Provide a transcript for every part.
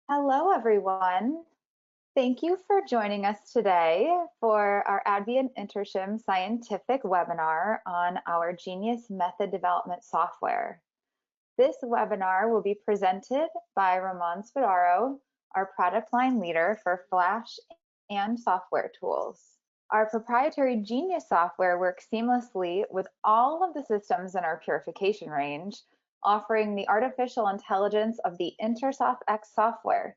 Hello, everyone. Thank you for joining us today for our Advion Interchim scientific webinar on our Genius method development software. This webinar will be presented by Romain SPADARO, our product line leader for Flash and software tools. Our proprietary Genius software works seamlessly with all of the systems in our purification range, offering the artificial intelligence of the InterSoft X software.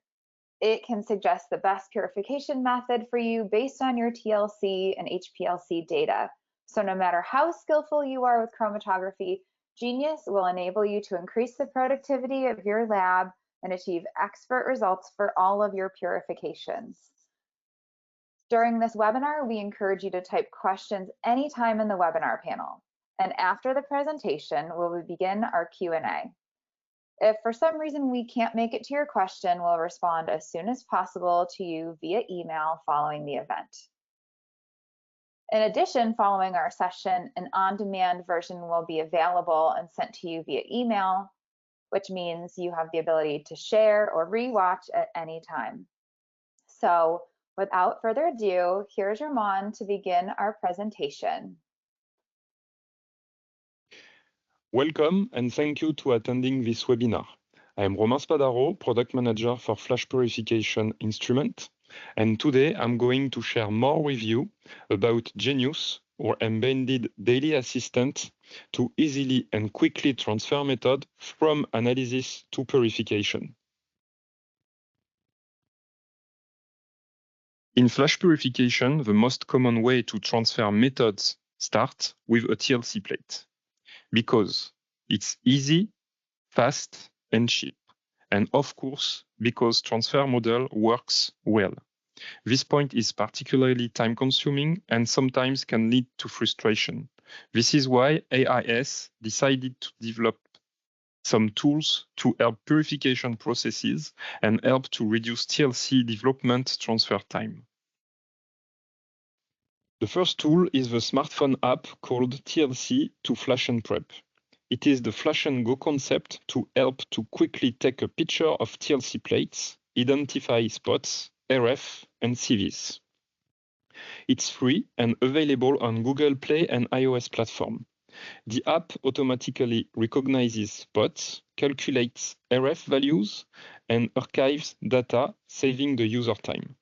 It can suggest the best purification method for you based on your TLC and HPLC data. So no matter how skillful you are with chromatography, Genius will enable you to increase the productivity of your lab and achieve expert results for all of your purifications. During this webinar, we encourage you to type questions anytime in the webinar panel. And after the presentation, we will begin our Q&A. If for some reason we can't make it to your question, we'll respond as soon as possible to you via email following the event. In addition, following our session, an on-demand version will be available and sent to you via email, which means you have the ability to share or rewatch at any time. So without further ado, here's Romain to begin our presentation. Welcome and thank you to attending this webinar. I am Romain SPADARO, Product Manager for Flash Purification Instrument, and today I'm going to share more with you about Genius, our embedded daily assistant to easily and quickly transfer method from analysis to purification. In Flash Purification, the most common way to transfer methods starts with a TLC plate, because it's easy, fast, and cheap. And of course, because transfer model works well. This point is particularly time-consuming and sometimes can lead to frustration. This is why AIS decided to develop some tools to help purification processes and help to reduce TLC development transfer time. The first tool is the smartphone app called TLC to Flash and Prep. It is the Flash and Go concept to help to quickly take a picture of TLC plates, identify spots, Rf and CVs. It's free and available on Google Play and iOS platform. The app automatically recognizes spots, calculates Rf values, and archives data, saving the user time.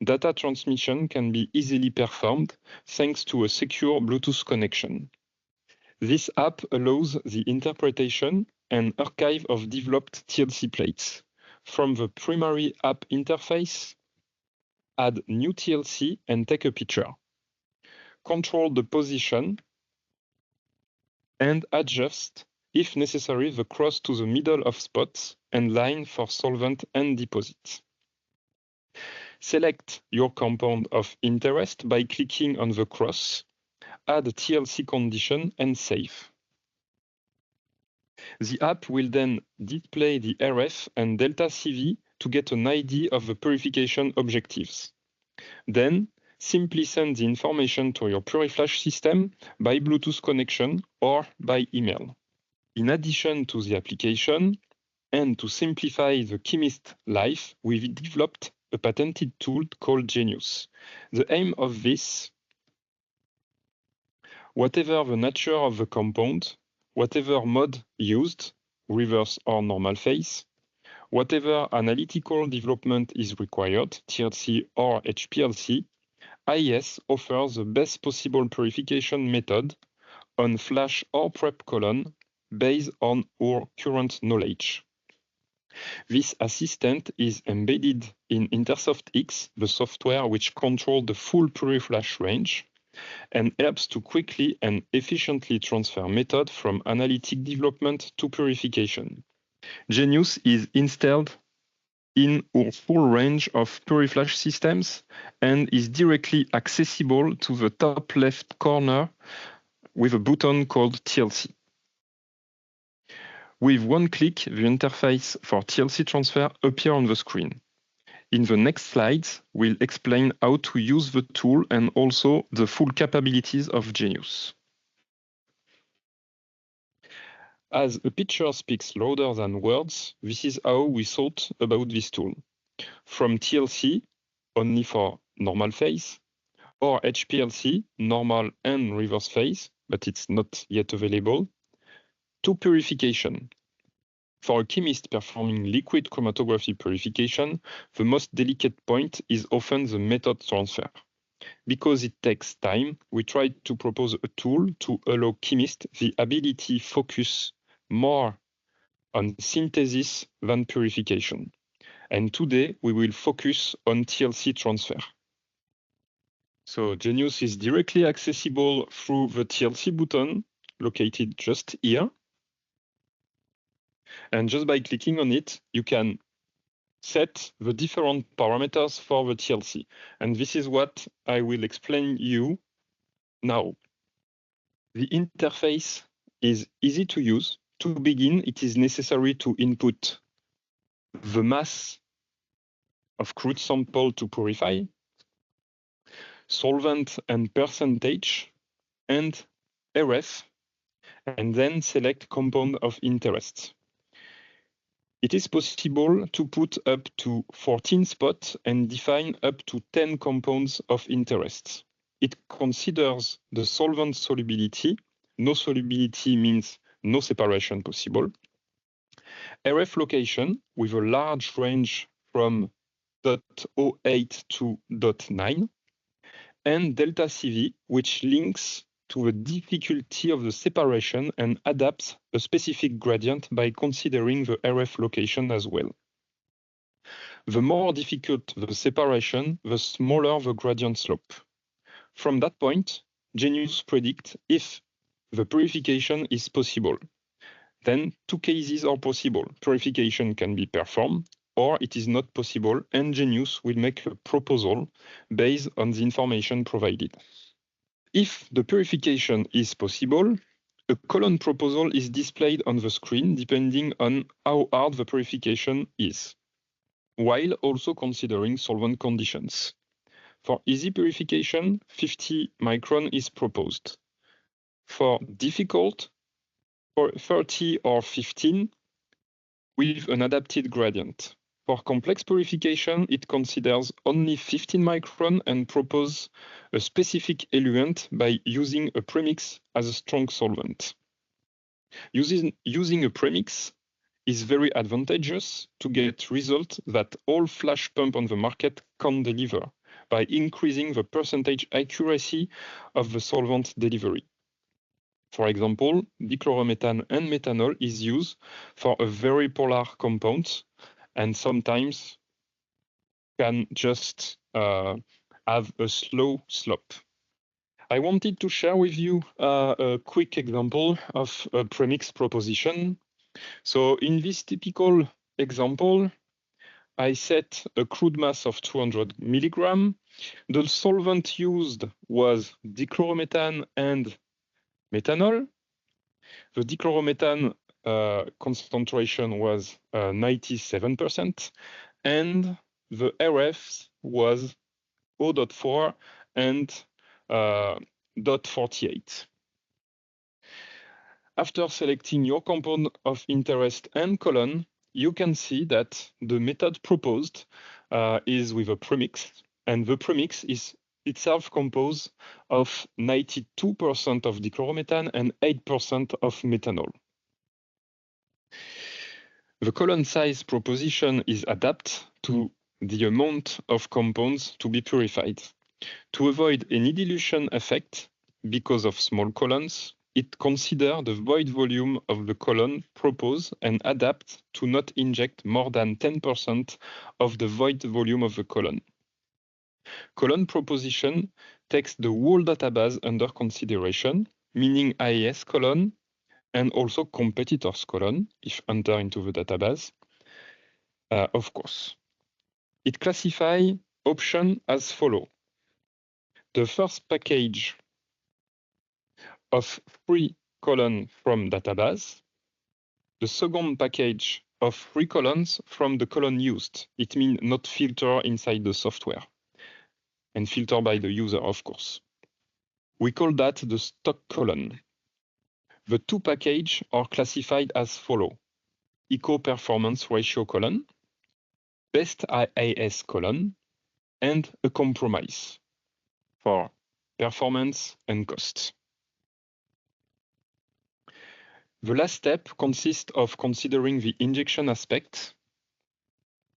Data transmission can be easily performed thanks to a secure Bluetooth connection. This app allows the interpretation and archive of developed TLC plates. From the primary app interface, add new TLC and take a picture. Control the position and adjust, if necessary, the cross to the middle of spots and line for solvent and deposit. Select your compound of interest by clicking on the cross, add a TLC condition and save. The app will then display the Rf and ΔCV to get an idea of the purification objectives. Then, simply send the information to your puriFlash system by Bluetooth connection or by email. In addition to the application, and to simplify the chemist life, we've developed a patented tool called Genius. The aim of this, whatever the nature of the compound, whatever mode used, reverse or normal phase, whatever analytical development is required, TLC or HPLC, IS offers the best possible purification method on Flash or Prep column based on our current knowledge. This assistant is embedded in InterSoft X, the software which controls the full puriFlash range, and helps to quickly and efficiently transfer method from analytic development to purification. Genius is installed in our full range of puriFlash systems and is directly accessible to the top left corner with a button called TLC. With one click, the interface for TLC transfer appears on the screen. In the next slides, we'll explain how to use the tool and also the full capabilities of Genius. As a picture speaks louder than words, this is how we thought about this tool. From TLC, only for normal phase, or HPLC, normal and reverse phase, but it's not yet available, to purification. For a chemist performing liquid chromatography purification, the most delicate point is often the method transfer. Because it takes time, we tried to propose a tool to allow chemists the ability to focus more on synthesis than purification. And today we will focus on TLC transfer. So Genius is directly accessible through the TLC button located just here. And just by clicking on it, you can set the different parameters for the TLC. And this is what I will explain you now. The interface is easy to use. To begin, it is necessary to input the mass of crude sample to purify, solvent and percentage, and Rf, and then select compound of interest. It is possible to put up to 14 spots and define up to 10 compounds of interest. It considers the solvent solubility. No solubility means no separation possible. Rf location with a large range from 0.08 to 0.9, and ΔCV, which links to the difficulty of the separation and adapts a specific gradient by considering the Rf location as well. The more difficult the separation, the smaller the gradient slope. From that point, Genius predicts if the purification is possible. Then two cases are possible. Purification can be performed, or it is not possible, and Genius will make a proposal based on the information provided. If the purification is possible, a column proposal is displayed on the screen depending on how hard the purification is, while also considering solvent conditions. For easy purification, 50 micron is proposed. For difficult, for 30 or 15 with an adapted gradient. For complex purification, it considers only 15 micron and proposes a specific eluent by using a premix as a strong solvent. Using a premix is very advantageous to get results that all flash pumps on the market can deliver by increasing the percentage accuracy of the solvent delivery. For example, dichloromethane and methanol is used for a very polar compound and sometimes can just have a slow slope. I wanted to share with you a quick example of a premix proposition. So in this typical example, I set a crude mass of 200 milligram. The solvent used was dichloromethane and methanol. The dichloromethane concentration was 97%, and the Rf was 0.4 and 0.48. After selecting your compound of interest and column, you can see that the method proposed is with a premix, and the premix is itself composed of 92% of dichloromethane and 8% of methanol. The column size proposition is adapted to the amount of compounds to be purified. To avoid any dilution effect because of small columns, it considers the void volume of the column proposed and adapts to not inject more than 10% of the void volume of the column. Column proposition takes the whole database under consideration, meaning IAS column and also competitors column, if enter into the database, of course. It classifies options as follows. The first package of 3 columns from database, the second package of 3 columns from the column used. It means not filter inside the software and filter by the user, of course. We call that the stock column. The two packages are classified as follow: Eco Performance Ratio : Best IAS : and a compromise for performance and cost. The last step consists of considering the injection aspect.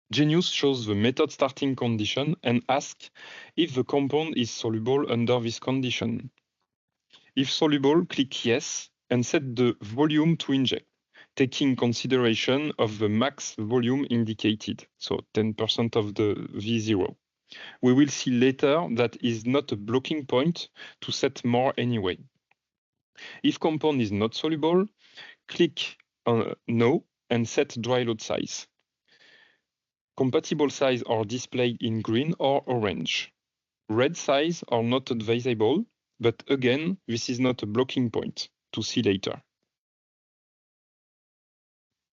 Genius shows the method starting condition and asks if the compound is soluble under this condition. If soluble, click yes and set the volume to inject, taking consideration of the max volume indicated, so 10% of the V0. We will see later that is not a blocking point to set more anyway. If compound is not soluble, click on no and set dry load size. Compatible size are displayed in green or orange. Red size are not advisable, but again, this is not a blocking point, to see later.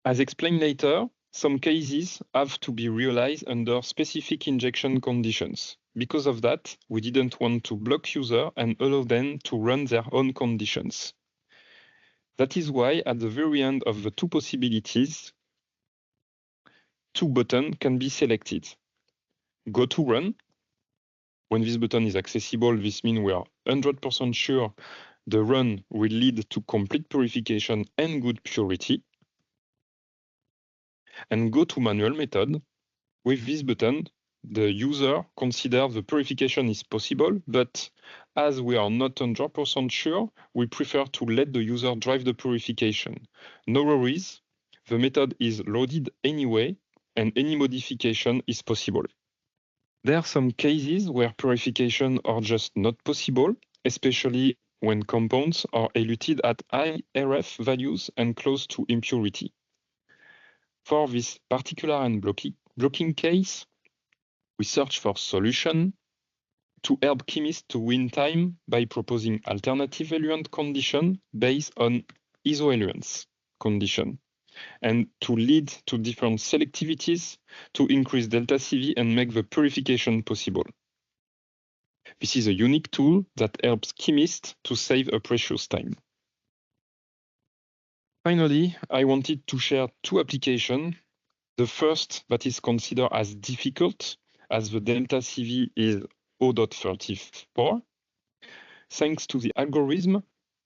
As explained later, some cases have to be realized under specific injection conditions. Because of that, we didn't want to block user and allow them to run their own conditions. That is why at the very end of the two possibilities, two buttons can be selected. Go to run. When this button is accessible, this means we are 100% sure the run will lead to complete purification and good purity. And go to manual method. With this button, the user considers the purification is possible, but as we are not 100% sure, we prefer to let the user drive the purification. No worries, the method is loaded anyway, and any modification is possible. There are some cases where purification are just not possible, especially when compounds are eluted at high Rf values and close to impurity. For this particular and blocking case, we search for solution to help chemists to win time by proposing alternative eluent condition based on isoeluents condition, and to lead to different selectivities to increase ΔCV and make the purification possible. This is a unique tool that helps chemists to save a precious time. Finally, I wanted to share two applications. The first that is considered as difficult, as the ΔCV is 0.34. Thanks to the algorithm,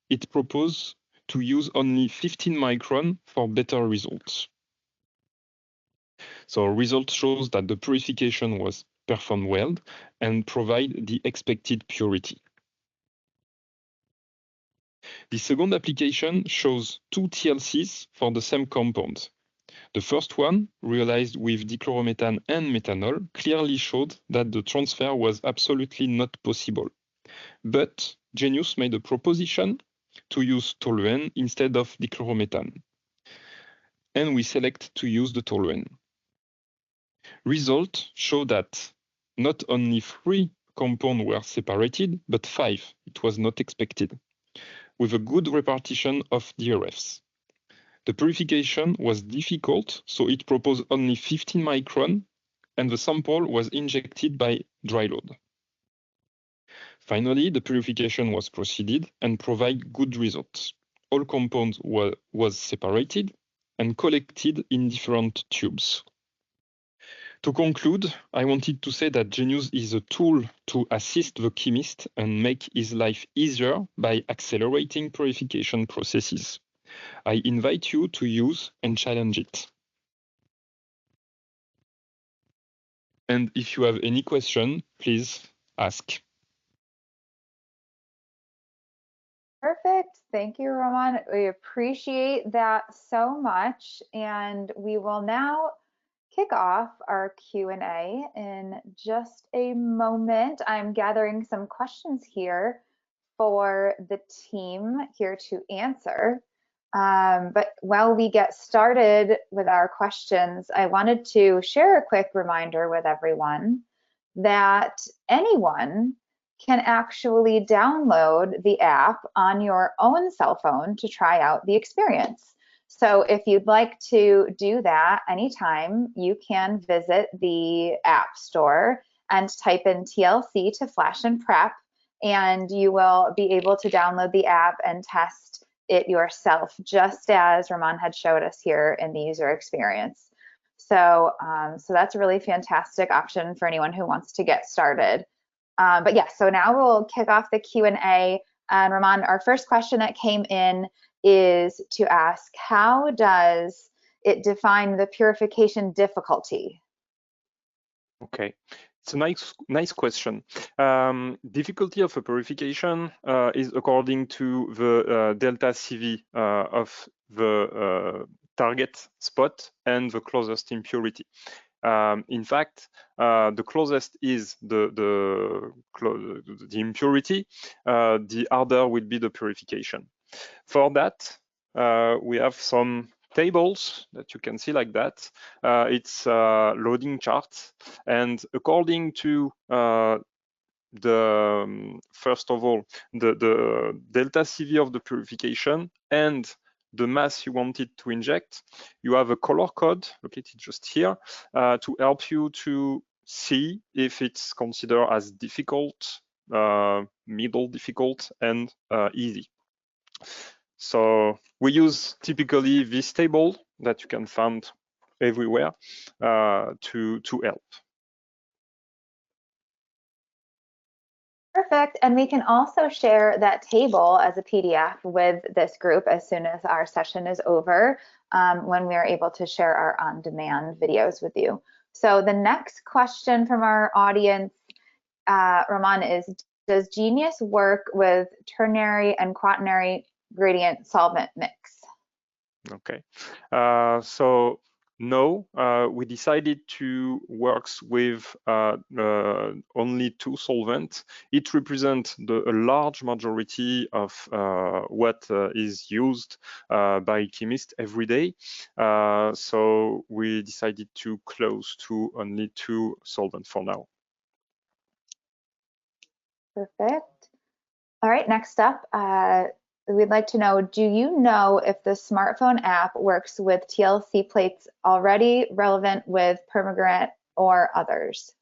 it proposes to use only 15 micron for better results. So result shows that the purification was performed well and provide the expected purity. The second application shows two TLCs for the same compound. The first one, realized with dichloromethane and methanol, clearly showed that the transfer was absolutely not possible. But Genius made a proposition to use toluene instead of dichloromethane. And we select to use the toluene. Results show that not only 3 compounds were separated, but 5. It was not expected, with a good repartition of DRFs. The purification was difficult, so it proposed only 15 micron, and the sample was injected by dry load. Finally, the purification was proceeded and provide good results. All compounds was separated and collected in different tubes. To conclude, I wanted to say that Genius is a tool to assist the chemist and make his life easier by accelerating purification processes. I invite you to use and challenge it. And if you have any question, please ask. Perfect. Thank you, Romain. We appreciate that so much. And we will now kick off our Q&A in just a moment. I'm gathering some questions here for the team here to answer. But while we get started with our questions, I wanted to share a quick reminder with everyone that anyone can actually download the app on your own cell phone to try out the experience. So if you'd like to do that anytime, you can visit the App Store and type in TLC to flash and prep, and you will be able to download the app and test it yourself, just as Romain had showed us here in the user experience. So, so that's a really fantastic option for anyone who wants to get started. But yeah, so now we'll kick off the Q&A. And Romain, our first question that came in is to ask, how does it define the purification difficulty? Okay, it's a nice question. Difficulty of a purification is according to the ΔCV of the target spot and the closest impurity. In fact, the closest is the impurity, the harder will be the purification. For that, we have some tables that you can see like that. It's loading charts, and according to first of all, the ΔCV of the purification and the mass you wanted to inject, you have a color code located just here to help you to see if it's considered as difficult, middle difficult, and easy. So we use typically this table that you can find everywhere to help. Perfect. And we can also share that table as a PDF with this group as soon as our session is over, when we are able to share our on-demand videos with you. So the next question from our audience, Romain, is, does Genius work with ternary and quaternary gradient solvent mix? Okay, so no, we decided to work with only two solvents. It represents a large majority of what is used by chemists every day. So we decided to close to only two solvents for now. Perfect. All right, next up, we'd like to know, do you know if the smartphone app works with TLC plates already relevant with Permagranate or others?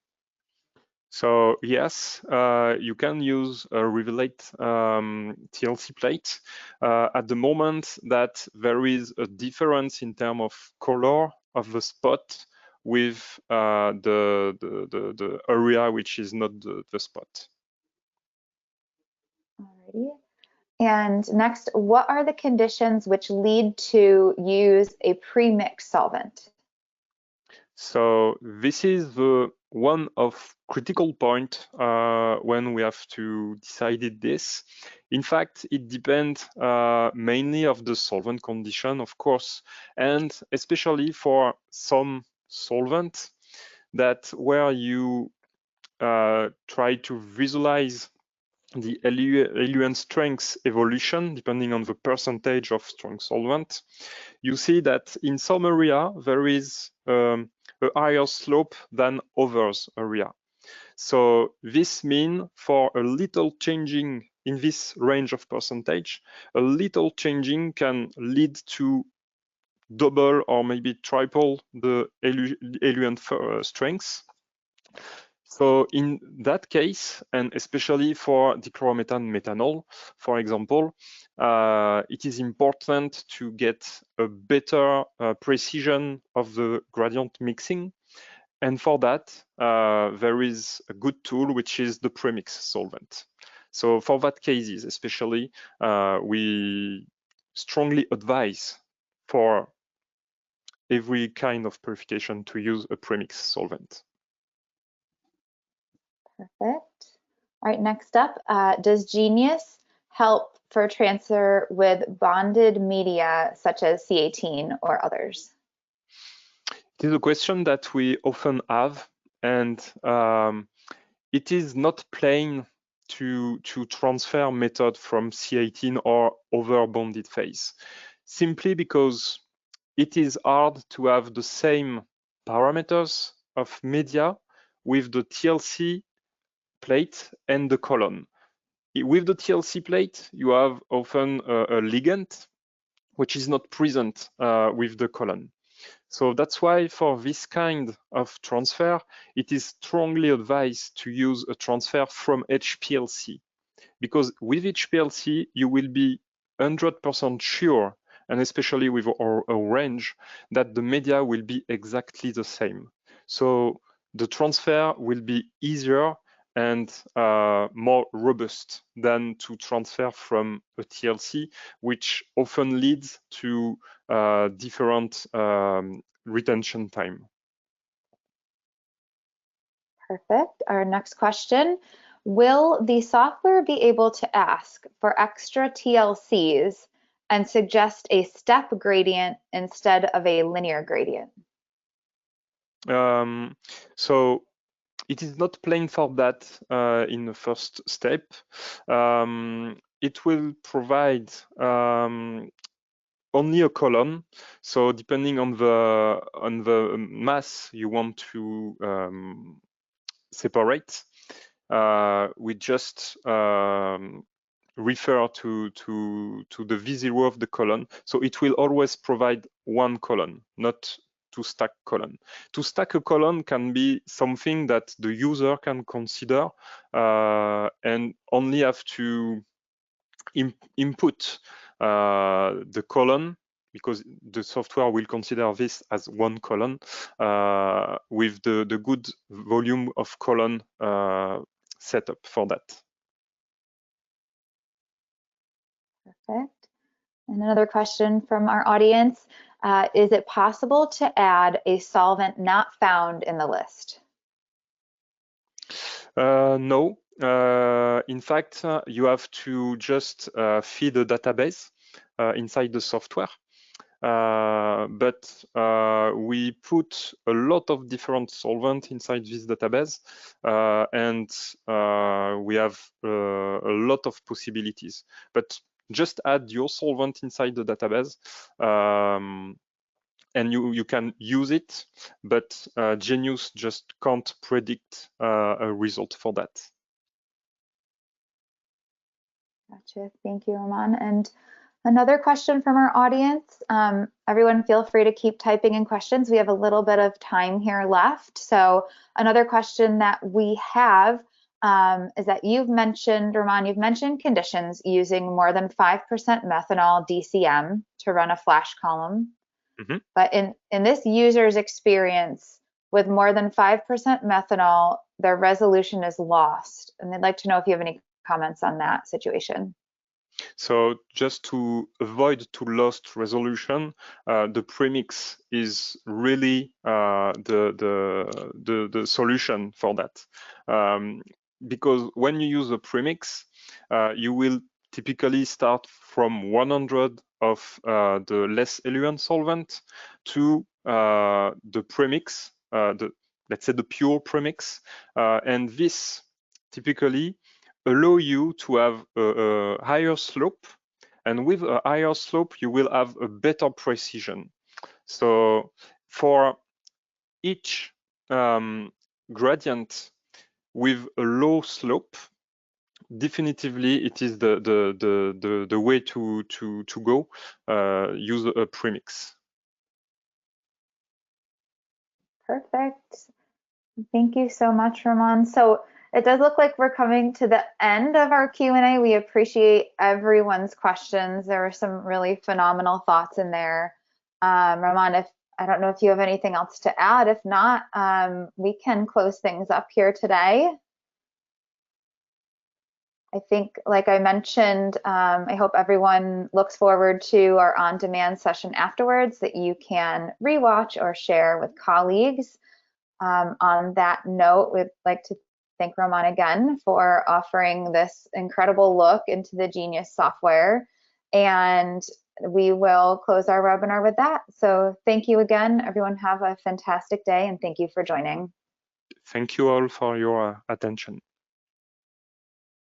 So yes, you can use a Revelate TLC plate. At the moment that there is a difference in terms of color of the spot with the area which is not the spot. Alrighty. And next, what are the conditions which lead to use a pre-mix solvent? So this is the one of critical point when we have to decide this. In fact, it depends mainly of the solvent condition, of course, and especially for some solvent that where you try to visualize the eluent strength evolution depending on the percentage of strong solvent. You see that in some area there is a higher slope than others area. So this means for a little changing in this range of percentage, a little changing can lead to double or maybe triple the eluent strength. So in that case, and especially for dichloromethane methanol, for example, it is important to get a better precision of the gradient mixing. And for that, there is a good tool, which is the premix solvent. So for that cases, especially, we strongly advise for every kind of purification to use a premix solvent. Perfect. All right, next up, does Genius help for transfer with bonded media such as C18 or others? It is a question that we often have, and it is not plain to transfer method from C18 or other bonded phase, simply because it is hard to have the same parameters of media with the TLC plate and the column. With the TLC plate, you have often a ligand which is not present with the column. So that's why for this kind of transfer, it is strongly advised to use a transfer from HPLC, because with HPLC, you will be 100% sure, and especially with our range, that the media will be exactly the same. So the transfer will be easier and more robust than to transfer from a TLC, which often leads to different retention time. Perfect. Our next question, will the software be able to ask for extra TLCs and suggest a step gradient instead of a linear gradient? So it is not planned for that in the first step. It will provide only a column. So depending on the mass you want to separate, we just refer to the V0 of the column. So it will always provide one column, not to stack column. To stack a column can be something that the user can consider and only have to input the column, because the software will consider this as one column with the good volume of column setup for that. Perfect. And another question from our audience, is it possible to add a solvent not found in the list? No. In fact, you have to just feed a database inside the software. But we put a lot of different solvents inside this database, and we have a lot of possibilities. But just add your solvent inside the database, and you can use it, but Genius just can't predict a result for that. Gotcha. Thank you, Romain. And another question from our audience. Everyone feel free to keep typing in questions. We have a little bit of time here left. So another question that we have is that you've mentioned, Romain, you've mentioned conditions using more than 5% methanol DCM to run a flash column. Mm-hmm. But in this user's experience with more than 5% methanol, their resolution is lost. And they'd like to know if you have any comments on that situation. So just to avoid to lost resolution, the premix is really the solution for that. Because when you use a premix, you will typically start from 100 of the less eluent solvent to the premix, let's say the pure premix, and this typically allow you to have a higher slope, and with a higher slope you will have a better precision. So for each gradient with a low slope, definitively it is the way to go. Use a premix. Perfect. Thank you so much, Romain. So it does look like we're coming to the end of our Q&A. We appreciate everyone's questions. There were some really phenomenal thoughts in there. Romain, I don't know if you have anything else to add. If not, we can close things up here today. I think, like I mentioned, I hope everyone looks forward to our on-demand session afterwards that you can rewatch or share with colleagues. On that note, we'd like to thank Romain again for offering this incredible look into the Genius software. And we will close our webinar with that. So thank you again, everyone. Have a fantastic day, and thank you for joining. Thank you all for your attention.